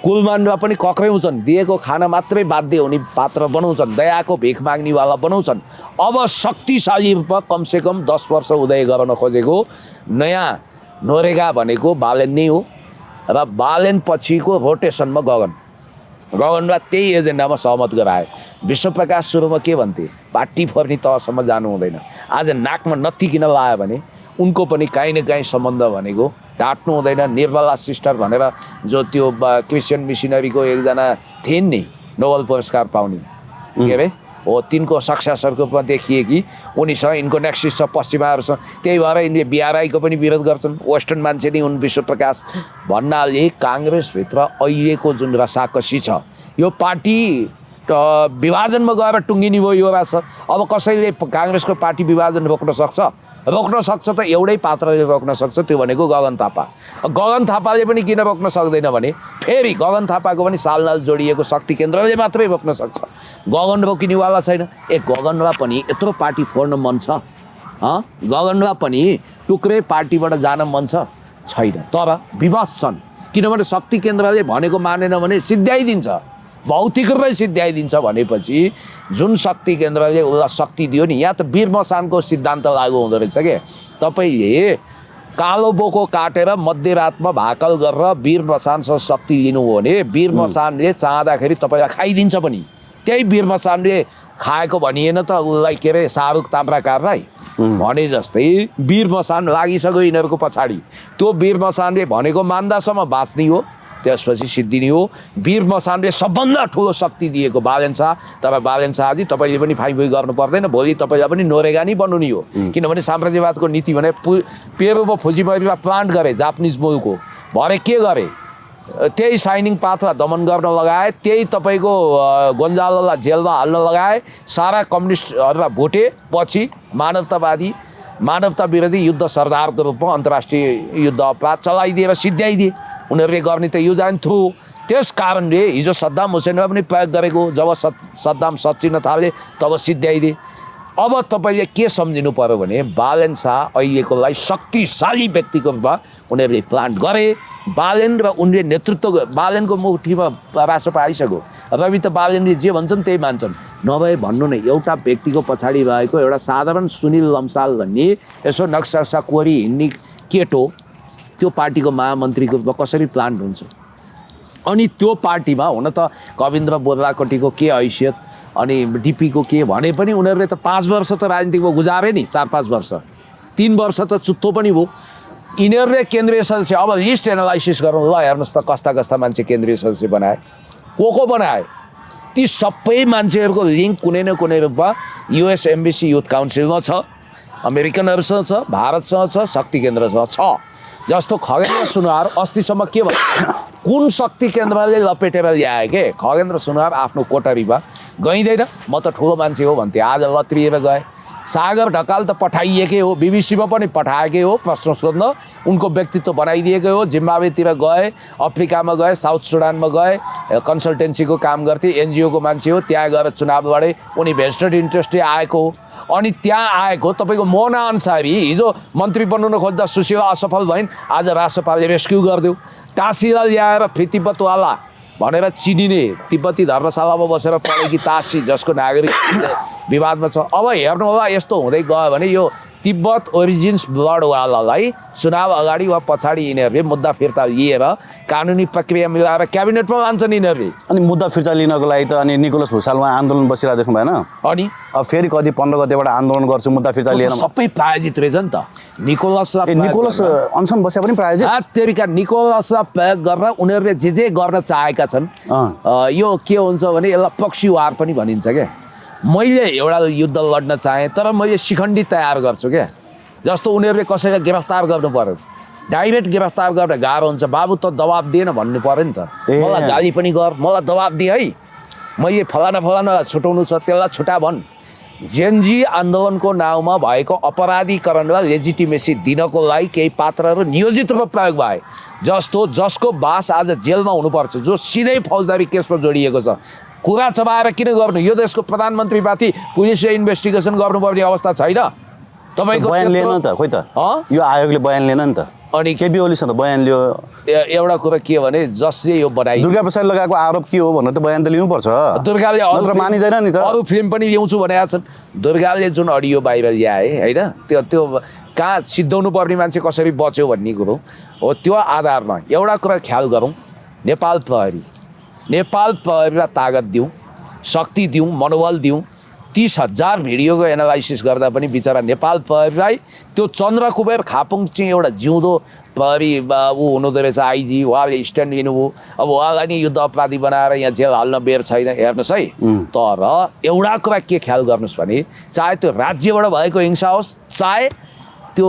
कुलमानमा पनि कक्र्याउँछन्, दिएको खाना मात्रै बाध्य हुने पात्र बनाउँछन्, दयाको भिख माग्नेवाला बनाउँछन्। अब शक्तिशाली रूपमा कमसेकम 10 वर्ष उदय गर्न खोजेको नयाँ नोरेगा भनेको बालेन नै हो। र बालेन पछिको रोटेसनमा गगनलाई त्यही एजेन्डामा सहमत गराए। विश्वप्रकाश सुरुमा के भन्थे? पार्टी फोर्ने तहसम्म जानु हुँदैन। आज नाकमा नत्थी किन लायो भने उनको पनि काहीँ न काहीँ सम्बन्ध भनेको ढाँट्नु हुँदैन। निर्मला सिस्टर भनेर जो त्यो क्रिस्चियन मिसनरीको एकजना थिइन् नि नोबेल पुरस्कार पाउने, के अरे हो, तिनको सक्सेसरको रूपमा देखिए कि उनीसँग यिनको नेक्सिस छ पश्चिमाहरूसँग। त्यही भएर यिनले बिआरआईको पनि विरोध गर्छन्। वेस्टर्न मान्छे नै हुन् विश्वप्रकाश भन्नाले काङ्ग्रेसभित्र अहिलेको जुन रसाकसी छ, यो पार्टी विभाजनमा गएर टुङ्गिने भयो यो रास। अब कसैले काङ्ग्रेसको पार्टी विभाजन रोक्न सक्छ? रोक्न सक्छ त एउटै पात्रले रोक्न सक्छ, त्यो भनेको गगन थापा। गगन थापाले पनि किन रोक्न सक्दैन भने फेरि गगन थापाको पनि सालनाल जोडिएको शक्ति केन्द्रले मात्रै रोक्न सक्छ। गगन रोकिनेवाला छैन। गगनलाई पनि यत्रो पार्टी फोड्न मन छ? गगनलाई पनि टुक्रे पार्टीबाट जान मन छैन। तर विवश छन्, किनभने शक्ति केन्द्रले भनेको मानेन भने सिद्ध्याइदिन्छ, भौतिक रूपमै सिद्ध्याइदिन्छ। भनेपछि जुन शक्ति केन्द्रले उसलाई शक्ति दियो नि, यहाँ त वीर मसानको सिद्धान्त लागु हुँदो रहेछ के। तपाईँले कालो बोको काटेर मध्यरातमा भाकल गरेर वीर मसानसँग शक्ति लिनुभयो भने वीर मसानले चाहँदाखेरि तपाईँलाई खाइदिन्छ पनि। त्यही वीर मसानले खाएको भनिएन त उसलाई, के अरे शाहरुख ताम्राकारलाई भने जस्तै वीर मसान लागिसक्यो यिनीहरूको पछाडि। त्यो वीर मसानले भनेको मान्दासम्म बाँच्ने हो, त्यसपछि सिद्धिने हो। वीर मसानले सबभन्दा ठुलो शक्ति दिएको बालेन शाह। तर बालेन शाहजी तपाईँले पनि फाइफुई गर्नु पर्दैन, भोलि तपाईँलाई पनि नोरेगा नै बन्नु नि हो। किनभने साम्राज्यवादको नीति भने पेरुमा फुजिमरीमा प्लान्ट गरे जापानिज मुलको, भरे के गरे? त्यही साइनिङ पाथलाई दमन गर्न लगाए, त्यही तपाईँको गोन्जालोलाई जेलमा हाल्न लगाए, सारा कम्युनिस्टहरूलाई भोटे। पछि मानवता विरोधी युद्ध सरदारको रूपमा अन्तर्राष्ट्रिय युद्ध अपराध चलाइदिएर सिद्ध्याइदिए। उनीहरूले गर्ने त युज एन्ड थ्रू। त्यस कारणले हिजो सद्दाम हुसेनमा पनि प्रयोग गरेको, जब सद्दाम सच्चिन थाले तब सिद्ध्याइदिए। अब तपाईँले के सम्झिनु पर्यो भने बालेन शाह अहिलेको लागि शक्तिशाली व्यक्तिको रूपमा उनीहरूले प्लान्ट गरे। बालेन र उनले नेतृत्व, बालेनको मुठीमा राष्ट्रपा आइसक्यो। रवि त बालेनले जे भन्छन् त्यही मान्छन्। नभए भन्नु नै एउटा व्यक्तिको पछाडि भएको एउटा साधारण सुनिल लम्साल भन्ने यसो नक्सा कोरी हिँड्ने केटो त्यो पार्टीको महामन्त्रीको रूपमा कसरी प्लान्ट हुन्छ? अनि त्यो पार्टीमा हुन त कविन्द्र बोर्लाकोटीको के हैसियत, अनि डिपीको के भने पनि उनीहरूले त 5 वर्ष त राजनीतिमा गुजारे नि, 4-5 वर्ष, 3 वर्ष त चुत्तो पनि भयो। यिनीहरूले केन्द्रीय सदस्य, अब लिस्ट एनालाइसिस गरौँ ल, हेर्नुहोस् त कस्ता मान्छे केन्द्रीय सदस्य बनाए, को बनाए। ती सबै मान्छेहरूको लिङ्क कुनै न कुनै रूपमा युएस एम्बेसी युथ काउन्सिलमा छ, अमेरिकनहरूसँग छ, भारतसँग छ, शक्ति केन्द्रसँग छ। जस्तो खगेन्द्र सुनवार अस्तिसम्म के भन्यो? कुन शक्ति केन्द्रले लपेटेर ल्याए के? खगेन्द्र सुनवार आफ्नो कोठरीमा गइँदैन, म त ठुलो मान्छे हो भन्थे। आज लत्रिएर गए। सागर ढकाल त पठाइएकै हो, बीबीसीमा पनि पठाएकै हो प्रश्न सोध्न, उनको व्यक्तित्व बनाइदिएकै हो। जिम्बाब्वेतिर गए, अफ्रिकामा गए, साउथ सुडानमा गए, कन्सल्टेन्सीको काम गर्थे, एनजिओको मान्छे हो, त्यहाँ गएर चुनाव लडे, उनी भेस्टेड इन्ट्रेस्टले आएको हो। अनि त्यहाँ आएको तपाईँको मोना अन्सारी हिजो मन्त्री बन्नु खोज्दा सुशीला असफल भइन्, आज राष्ट्रपालले रेस्क्यु गरिदियो। टासीलाई ल्याएर फितिपतवाला भनेर चिनिने तिब्बती धर्मशालामा बसेर पढेकी तासी जसको नागरिक विवादमा छ। अब हेर्नु होला, यस्तो हुँदै गयो भने यो तिब्बत ओरिजिन्स ब्लडवालालाई चुनाव अगाडि वा पछाडि यिनीहरूले मुद्दा फिर्ता लिएर कानुनी प्रक्रिया मिलाएर क्याबिनेटमा लान्छन् यिनीहरूले। अनि मुद्दा फिर्ता लिनको लागि त अनि निकोलस भुसालमा आन्दोलन बसिरहेको देख्नु भएन? अनि अब फेरि कति 15 गतेबाट आन्दोलन गर्छु मुद्दा फिर्ता लिएर। सबै प्रायोजित रहेछ नि त। निकोलस अनसन बसे पनि प्रायोजित। तेरिका निकोलसलाई प्रयोग गरेर उनीहरूले जे गर्न चाहेका छन्। यो के हुन्छ भने यसलाई पक्षीवार पनि भनिन्छ क्या। मैले एउटा युद्ध लड्न चाहेँ तर मैले शिखण्डी तयार गर्छु क्या। जस्तो उनीहरूले कसैलाई गिरफ्तार गर्नु पर्यो, डाइरेक्ट गिरफ्तार गर्न गाह्रो हुन्छ। बाबु त दबाब दिएन भन्नु पर्यो नि त। मलाई गाली पनि गर, मलाई दबाब दिए है, मैले फलाना छुटाउनु छ त्यसलाई छुटा भन्। जेनजी आन्दोलनको नाउँमा भएको अपराधीकरणलाई लेजिटिमेसी दिनको लागि केही पात्रहरू नियोजित रूपमा प्रयोग भए। जसको बास आज जेलमा हुनुपर्छ, जो सिधै फौजदारी केसमा जोडिएको छ। कुरा चबाएर किन गर्नु? यो देशको प्रधानमन्त्रीमाथि पुलिसले इन्भेस्टिगेसन गर्नुपर्ने अवस्था छैन तपाईँको? बयान लिएन नि त, खोइ त यो आयोगले बयान लिएन नि त। अनि केपी ओलीसँग त बयान लियो। एउटा कुरा के भने जसले यो बनाइ दुर्गा प्रसाद लगाएको आरोप के हो भनेर त बयान त लिनुपर्छ। दुर्गाले नत्र मानिँदैन नि त। अरू फिल्म पनि ल्याउँछु भनेका छन्। दुर्गाले जुन अडियो बाहिर ल्याए होइन, त्यो कहाँ सिद्धाउनु पर्ने मान्छे कसरी बच्यो भन्ने कुरो हो। त्यो आधारमा एउटा कुरा ख्याल गरौँ, नेपाल प्रहरीलाई तागत दिउँ, शक्ति दिउँ, मनोबल दिउँ। 30,000 भिडियोको एनालाइसिस गर्दा पनि बिचरा नेपाल प्रहरीलाई त्यो चन्द्र कुबेर खापुङ चाहिँ एउटा जिउँदो प्रहरी ऊ हुनुहुँदो रहेछ, आइजी, उहाँले स्ट्यान्ड लिनुभयो। अब उहाँलाई नि युद्ध अपराधी बनाएर यहाँ जेल हाल्न बेर छैन, हेर्नुहोस् है। तर एउटा कुरा के ख्याल गर्नुहोस् भने चाहे त्यो राज्यबाट भएको हिंसा होस्, चाहे त्यो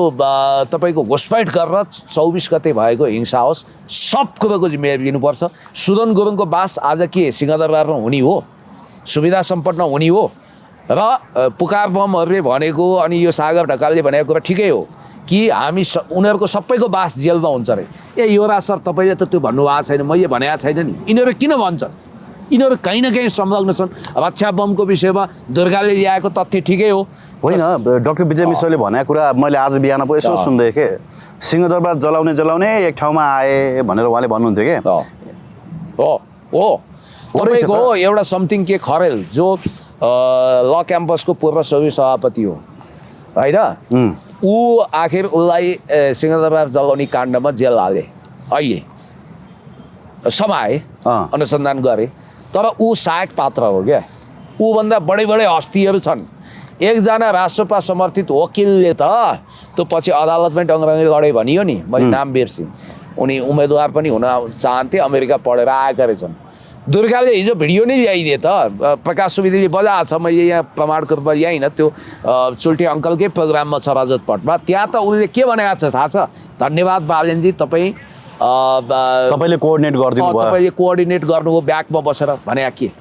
तपाईँको घुसपैठ गरेर 24 गते भएको हिंसा होस्, सब कुरोको जिम्मेवारी लिनुपर्छ। सुदन गुरुङको बास आज के सिंहदरबारमा हुने हो, सुविधा सम्पन्न हुने हो र पुकार बमहरूले भनेको अनि यो सागर ढकालले भनेको कुरा ठिकै हो कि हामी उनीहरूको सबैको बास जेलमा हुन्छ अरे। युवराज सर तपाईँले त त्यो भन्नुभएको छैन, मैले भनेको छैन नि। यिनीहरू किन भन्छन्? यिनीहरू कहीँ न कहीँ संलग्न छन्। रक्षा बमको विषयमा दुर्गाले ल्याएको तथ्य ठिकै हो, होइन? डाक्टर विजय मिश्रले भनेको कुरा मैले आज बिहान पो यसो सुन्दै थिएँ। सिंहदरबार जलाउने एक ठाउँमा आए भनेर उहाँले भन्नुहुन्थ्यो कि हो तपाईँको एउटा समथिङ के खरेल जो ल क्याम्पसको पूर्व सबै सभापति हो होइन, ऊ आखिर उसलाई सिंहदरबार जलाउने काण्डमा जेल हाले, अहिले समाए, अनुसन्धान गरे। तर ऊ सहायक पात्र हो क्या। ऊभन्दा बडे हस्तीहरू छन्। एकजना राष्ट्रपा समर्थित वकिलले त त्यो पछि अदालतमै डङ्गरङ्गी लडे भनियो नि, मैले नाम बिर्सेँ। उनी उम्मेदवार पनि हुन चाहन्थे, अमेरिका पढेर आएका रहेछन्। दुर्गाले हिजो भिडियो नै ल्याइदिए त, प्रकाश सुवेदीले बजाएको छ, मैले यहाँ प्रमाणको रूपमा ल्याइनँ। त्यो चुल्टी अङ्कलकै प्रोग्राममा छ रजत पटमा। त्यहाँ त उसले के भनेको छ थाहा छ? धन्यवाद बालेनजी, तपाईँले कोअर्डिनेट गरिदिनु भयो, तपाईँले कोअर्डिनेट गर्नुभयो ब्याकमा बसेर भने के।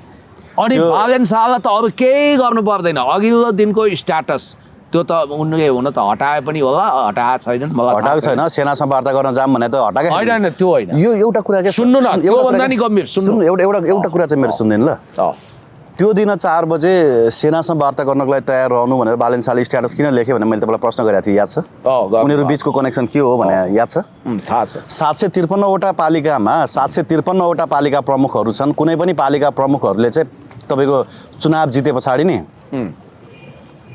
अनि बालेन शाहलाई त अरू केही गर्नु पर्दैन। अघिल्लो दिनको स्ट्याटस त्यो त उनले हुन त हटाए पनि होला, हटाएको छैनन्, मलाई हटाएको छैन। सेनासँग वार्ता गर्न जाम भने त हटाएकै होइन। त्यो होइन, यो एउटा कुरा के सुन्नु न, त्योभन्दा नि गम्भीर सुन्नु। एउटा कुरा चाहिँ मेरो सुन्दैन ल। त्यो दिन 4 बजे सेनासँग वार्ता गर्नको लागि तयार रहनु भनेर बालेन शाहले स्ट्याटस किन लेख्यो भने मैले तपाईँलाई प्रश्न गरेको थिएँ, याद छ? उनीहरू बिचको कनेक्सन के हो भने याद छ? थाहा छ। 753वटा पालिकामा 753वटा पालिका प्रमुखहरू छन्। कुनै पनि पालिका प्रमुखहरूले चाहिँ तपाईँको चुनाव जिते पछाडि नि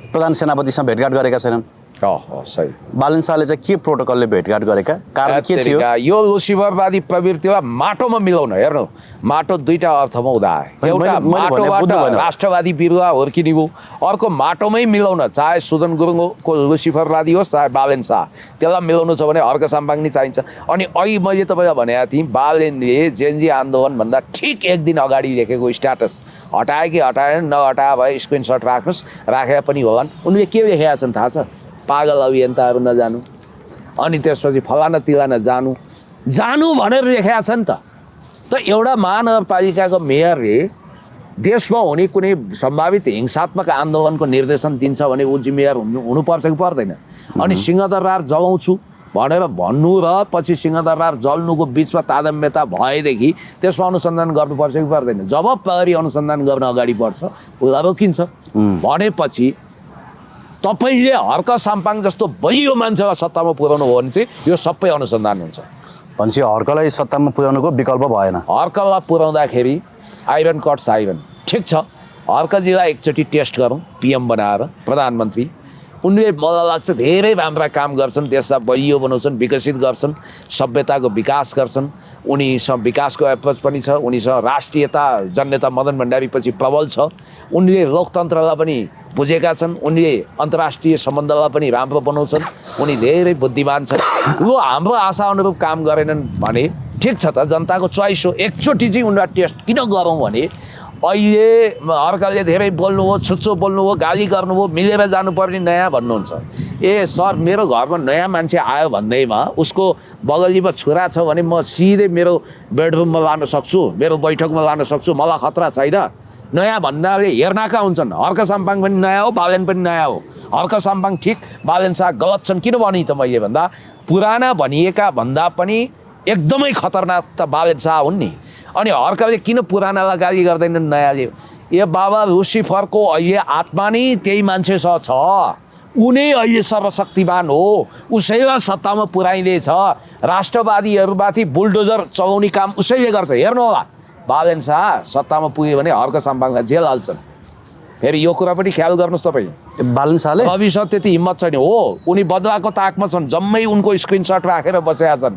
प्रधान सेनापतिसँग भेटघाट गरेका छैनन्। सही। बालेन शाहले चाहिँ के प्रोटोकलले भेटघाट गरेका कारण के थियो? यो लुसिफरवादी प्रवृत्तिलाई माटोमा मिलाउन। हेर्नु, माटो दुईटा अर्थमा हुँदा एउटा माटोबाट राष्ट्रवादी बिरुवा हुर्किने भयो, अर्को माटोमै मिलाउन। चाहे सुदन गुरुङको लुसिफरवादी होस् चाहे बालेन शाह, त्यसलाई मिलाउनु छ भने हर्क साम्बाङ नि चाहिन्छ। अनि अहिले मैले तपाईँलाई भनेको थिएँ, बालेनले जेनजी आन्दोलनभन्दा ठिक एक दिन अगाडि लेखेको स्ट्याटस हटाए कि हटाएन, नहटाए भए स्क्रिनसट राख्नुहोस्, राखेका पनि होलान्। उनले के लेखेका छन् थाहा छ? पागल अभियन्ताहरू नजानु, अनि त्यसपछि फलाना तिलाना जानु भनेर लेखेका छन् त। एउटा महानगरपालिकाको मेयरले देशमा हुने कुनै सम्भावित हिंसात्मक आन्दोलनको निर्देशन दिन्छ भने ऊ जिम्मेवार हुनुपर्छ कि पर्दैन? अनि सिंहदरबार जलाउँछु भनेर भन्नु र पछि सिंहदरबार जल्नुको बिचमा तादम्यता भएदेखि त्यसमा अनुसन्धान गर्नुपर्छ कि पर्दैन? जब प्रहरी अनुसन्धान गर्न अगाडि बढ्छ उसलाई रोकिन्छ भनेपछि तपाईँले हर्क साम्पाङ जस्तो बलियो मान्छेलाई सत्तामा पुर्याउनु हो भने चाहिँ यो सबै अनुसन्धान हुन्छ। भनेपछि हर्कलाई सत्तामा पुर्याउनुको विकल्प भएन। हर्कलाई पुर्याउँदाखेरि आइरन कट्स आइरन। ठिक छ, हर्कजीलाई एकचोटि टेस्ट गरौँ पिएम बनाएर प्रधानमन्त्री। उनले मलाई लाग्छ धेरै राम्रा काम गर्छन्, देशलाई बलियो बनाउँछन्, विकसित गर्छन्, सभ्यताको विकास गर्छन्। उनीसँग विकासको एप्रोच पनि छ, उनीसँग राष्ट्रियता जन्यता मदन भण्डारीपछि प्रबल छ। उनले लोकतन्त्रलाई पनि बुझेका छन्, उनले अन्तर्राष्ट्रिय सम्बन्धलाई पनि राम्रो बनाउँछन्, उनी धेरै बुद्धिमान छन्। यो हाम्रो आशा अनुरूप काम गरेनन् भने ठिक छ त, जनताको चोइस हो। एकचोटि चाहिँ उनीलाई टेस्ट किन गरौँ भने अहिले हर्कले धेरै बोल्नु हो, छुच्चो बोल्नु हो, गाली गर्नु हो, मिलेर जानुपर्ने नयाँ भन्नुहुन्छ। ए सर, मेरो घरमा नयाँ मान्छे आयो भन्दैमा उसको बगलीमा छोरा छ भने म सिधै मेरो बेडरुममा लान सक्छु, मेरो बैठकमा लान सक्छु, मलाई खतरा छैन। नयाँ भन्नाले हेर्नाका हुन्छन्। हर्क साम्पाङ पनि नयाँ हो, बालेन पनि नयाँ हो। हर्क साम्पाङ ठिक, बालेन शाह गलत छन्। किन भने त मैले भन्दा पुराना भनिएका भन्दा पनि एकदमै खतरनाक त बालेन शाह हुन् नि। अनि हर्कले किन पुरानालाई गाली गर्दैनन् नयाँले? ए बाबा, लुसिफरको अहिले आत्मा नै त्यही मान्छेसँग छ। उनी अहिले सर्वशक्तिमान हो, उसैलाई सत्तामा पुर्याइँदैछ। राष्ट्रवादीहरूमाथि बुलडोजर चलाउने काम उसैले गर्छ। हेर्नु होला, बालेन शाह सत्तामा पुग्यो भने हर्क साम्पाङलाई जेल हाल्छन्। फेरि यो कुरा पनि ख्याल गर्नुहोस् तपाईँ। बालेन शाहले भविष्य त्यति हिम्मत छैन हो, उनी बदलाको ताकमा छन्, जम्मै उनको स्क्रिनसट राखेर बसेका छन्।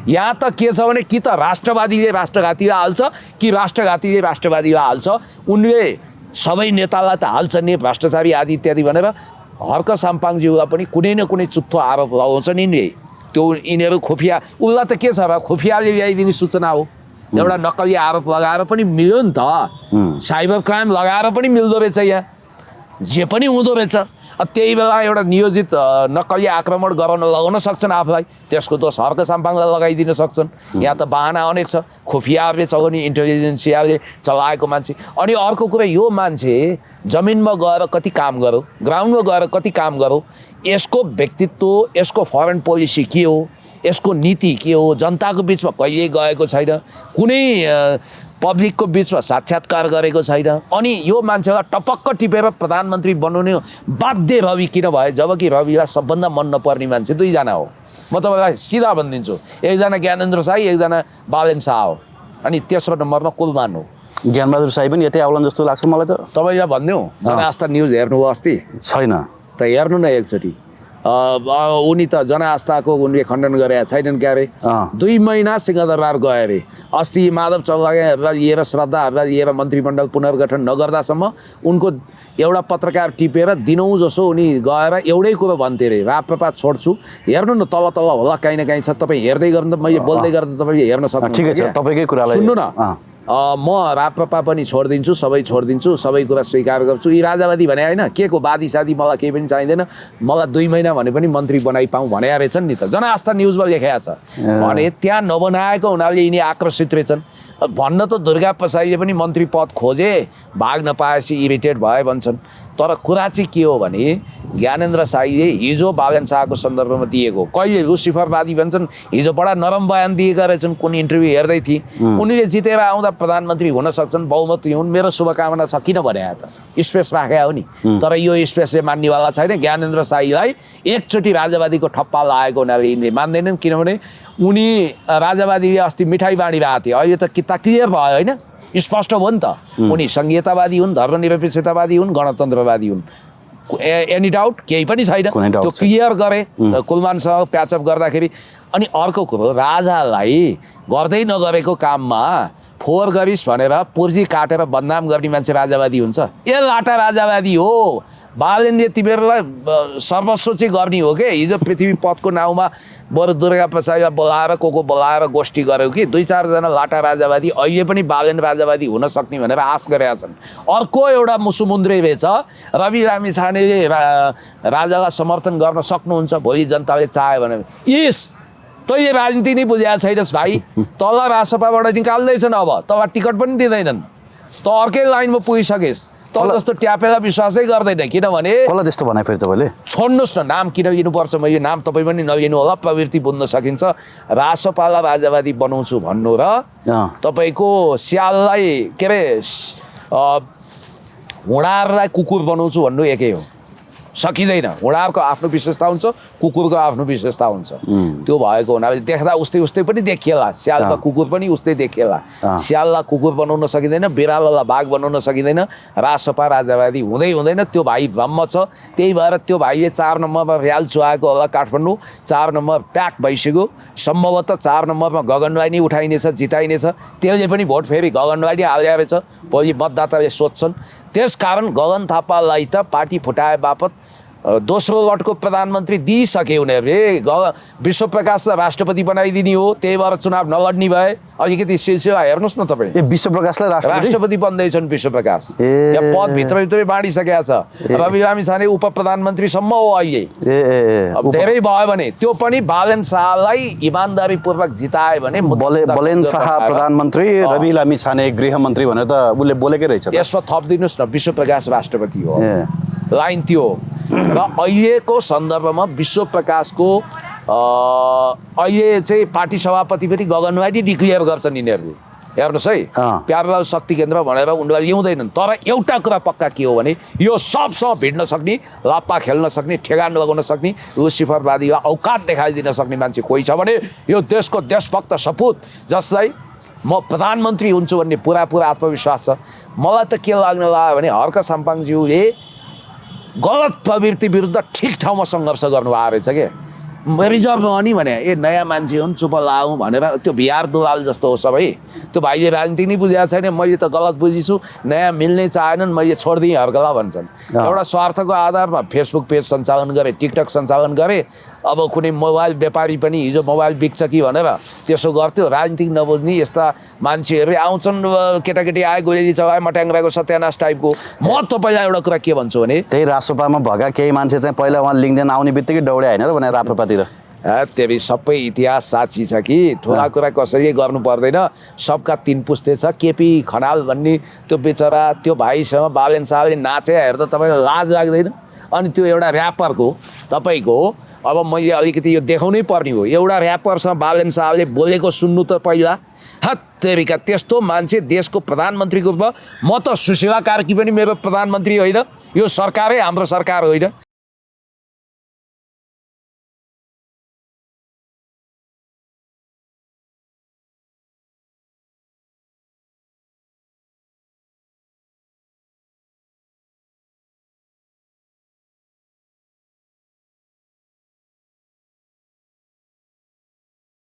यहाँ त के छ भने कि त राष्ट्रवादीले राष्ट्रघातीलाई हाल्छ कि राष्ट्रघातीले राष्ट्रवादीलाई हाल्छ। उनले सबै नेतालाई त हाल्छन् नि भ्रष्टाचारी आदि इत्यादि भनेर। हर्क साम्पाङज्यूलाई पनि कुनै न कुनै चुत्थो आरोप लगाउँछन् यिनले। त्यो यिनीहरू खुफिया, उसलाई त के छ र, खुफियाले ल्याइदिने सूचना हो। एउटा नक्कली आरोप लगाएर पनि मिल्यो नि त, साइबर क्राइम लगाएर पनि मिल्दो रहेछ। यहाँ जे पनि हुँदो रहेछ। त्यही बेला एउटा नियोजित नक्कली आक्रमण गराउन लगाउन सक्छन् आफूलाई, त्यसको दोष हर्क साम्पाङलाई लगाइदिन सक्छन्। यहाँ त बाहना अनेक छ, खुफियाहरूले चलाउने, इन्टेलिजेन्सियाले चलाएको मान्छे। अनि अर्को कुरा, यो मान्छे जमिनमा गएर कति काम गरौँ, ग्राउन्डमा गएर कति काम गरौँ, यसको व्यक्तित्व, यसको फरेन पोलिसी के हो, यसको नीति के हो, जनताको बिचमा कहिले गएको छैन, कुनै पब्लिकको बिचमा साक्षात्कार गरेको छैन। अनि यो मान्छेलाई टपक्क टिपेर प्रधानमन्त्री बनाउने बाध्य रवि किन भयो? जबकि रविलाई सबभन्दा मन नपर्ने मान्छे दुईजना हो। म तपाईँलाई सिधा भनिदिन्छु, एकजना ज्ञानेन्द्र साई, एकजना बालेन शाह हो। अनि तेस्रो नम्बरमा कुलमान हो। ज्ञानबहादुर साई पनि यतै आउलान् जस्तो लाग्छ मलाई त। तपाईँलाई भनिदिउँ, जनआस्था न्युज हेर्नुभयो अस्ति? छैन त हेर्नु न एकचोटि। उनी त जनआस्थाको उनले खण्डन गरेका छैनन् क्या अरे। 2 महिना सिंहदरबार गए अरे। अस्ति माधव चौधरीहरूलाई लिएर, श्रद्धाहरूलाई लिएर मन्त्रीमण्डल पुनर्गठन नगर्दासम्म उनको एउटा पत्रकार टिपेर दिनौँ जसो उनी गएर एउटै कुरो भन्थे अरे, राप्रपा छोड्छु। हेर्नु न, तल तल होला काहीँ न काहीँ छ। तपाईँ हेर्दै गर्नु त, मैले बोल्दै गर्दा तपाईँले हेर्न सक्नुहुन्छ। ठिकै छ, तपाईँकै कुरालाई सुन्नु न। म राप्रपा पनि छोडिदिन्छु, सबै छोडिदिन्छु, सबै कुरा स्वीकार गर्छु। यी राजावादी भने होइन, के को वादी सादी मलाई केही पनि चाहिँदैन, मलाई 2 महिना भने पनि मन्त्री बनाइपाऊँ भने रहेछन् नि त। जनआस्था न्युजमा लेखेको छ भने त्यहाँ नबनाएको हुनाले यिनी आक्रोशित रहेछन्। भन्न त दुर्गा प्रसाईले पनि मन्त्री पद खोजे, भाग नपाएपछि इरिटेट भए भन्छन्। तर कुरा चाहिँ के हो भने ज्ञानेन्द्र साईले हिजो बालेन शाहको सन्दर्भमा दिएको, कहिले लुसिफरवादी भन्छन्, हिजो बडा नरम बयान दिएका रहेछन्। कुन इन्टरभ्यू हेर्दै थिएँ, उनीले जितेर आउँदा प्रधानमन्त्री हुन सक्छन्, बहुमत हुन्, मेरो शुभकामना छ। किन भने त स्पेस राखेका हो नि। तर यो स्पेसले मान्नेवाला छैन। ज्ञानेन्द्र साईलाई एकचोटि राजावादीको ठप्पा लागेको हुनाले यिनले मान्दैनन्। किनभने उनी राजावादीले अस्ति मिठाई बाँडिरहेको थिए, अहिले त किता क्लियर भयो होइन, स्पष्ट हो नि त। उनी सङ्घीयतावादी हुन्, धर्मनिरपेक्षतावादी हुन्, गणतन्त्रवादी हुन्। एनी डाउट केही पनि छैन। त्यो क्लियर गरे कुलमानसँग प्याचअप गर्दाखेरि। अनि अर्को कुरो, राजालाई गर्दै नगरेको काममा फोहोर गरिस् भनेर पुर्जी काटेर बदनाम गर्ने मान्छे राजावादी हुन्छ? ए लाटा राजावादी हो। बालेनले तिमीहरूलाई सर्वस्व चाहिँ गर्ने हो कि? हिजो पृथ्वी पथको नाउँमा बरु दुर्गा प्रसाईलाई बोलाएर को बोलाएर गोष्ठी गऱ्यो कि 2-4 लाटा राजावादी अहिले पनि बालेन राजावादी हुन सक्ने भनेर आश गरेका छन्। अर्को एउटा मुसुमुन्द्रे रहेछ, रवि लामिछानेले राजालाई समर्थन गर्न सक्नुहुन्छ भोलि जनताले चाह्यो भने। यस तैँले राजनीति नै बुझेको छैनस् भाइ। तल राजसभाबाट निकाल्दैछन्, अब तल टिकट पनि दिँदैनन्। त अर्कै लाइनमा पुगिसकेस् त जस्तो ट्यापेलाई विश्वासै गर्दैन किनभने कसलाई त्यस्तो भने फेरि तपाईँले छोड्नुहोस् न नाम किन लिनुपर्छ म यो नाम तपाईँ पनि नलिनु होला प्रवृत्ति बुझ्न सकिन्छ रासपाला राजावादी बनाउँछु भन्नु र तपाईँको स्याललाई के अरे हुँडारलाई कुकुर बनाउँछु भन्नु एकै हो सकिँदैन हुँडारको आफ्नो विशेषता हुन्छ कुकुरको आफ्नो विशेषता हुन्छ त्यो भएको हुनाले देख्दा उस्तै उस्तै पनि देखिएला स्यालका कुकुर पनि उस्तै देखिएला स्याललाई कुकुर बनाउन सकिँदैन बिरालोलाई बाघ बनाउन सकिँदैन रासपा राजावादी हुँदै हुँदैन त्यो भाइ भ्रम छ त्यही भएर त्यो भाइले 4 नम्बरमा र्याल चुहाएको होला काठमाडौँ 4 नम्बर प्याक भइसक्यो सम्भवतः 4 नम्बरमा गगनलाई नै उठाइनेछ जिताइनेछ त्यसले पनि भोट फेरि गगनलाई नै हालिरहेछ भोलि मतदाताले सोध्छन् त्यसकारण गगन थापालाई त पार्टी फुटाए बापत दोस्रो लटको प्रधानमन्त्री दिइसके उनीहरूले विश्वप्रकाशलाई राष्ट्रपति बनाइदिने हो त्यही भएर चुनाव नलड्ने भए अलिकति सिलसिला हेर्नुहोस् न तपाईँ विश्वप्रकाशलाई राष्ट्रपति बन्दैछन् विश्वप्रकाश यहाँ पद भित्रभित्रै बाँडिसकेका छ रवि लामी छाने उप प्रधानमन्त्रीसम्म हो अहिले अब धेरै भयो भने त्यो पनि बालेन शाहलाई इमान्दारीपूर्वक जितायो भने बलेन शाह प्रधानमन्त्री रवि लामी छाने गृहमन्त्री भनेर त उसले बोलेकै रहेछ यसमा थपिदिनुहोस् न विश्वप्रकाश राष्ट्रपति हो लाइन त्यो र अहिलेको सन्दर्भमा विश्वप्रकाशको अहिले चाहिँ पार्टी सभापति पनि गगनलाई नै डिक्लियर गर्छन् यिनीहरू हेर्नुहोस् है प्यारलाल शक्ति केन्द्र भनेर उनीहरू ल्याउँदैनन् तर एउटा कुरा पक्का के हो भने यो सबसँग भिड्न सक्ने लाप्पा खेल्न सक्ने ठेगान लगाउन सक्ने लुसिफरवादीलाई औकात देखाइदिन सक्ने मान्छे कोही छ भने यो देशको देशभक्त सपुत जसलाई म प्रधानमन्त्री हुन्छु भन्ने पुरा आत्मविश्वास छ मलाई त के लाग्न लाग्यो भने हर्क साम्पाङज्यूले गलत प्रवृत्ति विरुद्ध ठिक ठाउँमा सङ्घर्ष गर्नुभएको रहेछ के रिजर्भमा अनि भने नयाँ मान्छे हुन् चुप लाउँ भनेर त्यो बिहार दुलाल जस्तो हो सबै त्यो भाइले राजनीति नै बुझेको छैन मैले त गलत बुझिछु नयाँ मिल्ने चाहेनन् मैले छोडिदिएँ हर्कला भन्छन् एउटा स्वार्थको आधारमा फेसबुक पेज सञ्चालन गरेँ टिकटक सञ्चालन गरेँ अब कुनै मोबाइल व्यापारी पनि हिजो मोबाइल बिक्छ कि भनेर त्यसो गर्थ्यो राजनीतिक नबुझ्ने यस्ता मान्छेहरू आउँछन् केटाकेटी आए गोली चलाए मट्याङ्ग्राको सत्यानाश टाइपको म तपाईँलाई एउटा कुरा के भन्छु भने त्यही रासोपामा भएका केही मान्छे चाहिँ पहिला उहाँ लिङ्गदेन आउने बित्तिकै दौडे होइन र भनेर राप्रपातिर त्यही सबै इतिहास साँची छ कि ठुला कुरा कसरी गर्नु पर्दैन सबका 3 पुस्ते छ केपी खनाल भन्ने त्यो बेचरा त्यो भाइसँग बालेन शाहले नाचे हेर्दा तपाईँलाई लाज लाग्दैन अनि त्यो एउटा ऱ्यापरको तपाईँको अब मैले अलिकति यो देखाउनै पर्ने हो एउटा ऱ्यापरसँग बालेन शाहले बोलेको सुन्नु त पहिला हत्तेरिका त्यस्तो मान्छे देशको प्रधानमन्त्रीको रूपमा म त सुशीला कार्की पनि मेरो प्रधानमन्त्री होइन यो सरकारै हाम्रो सरकार होइन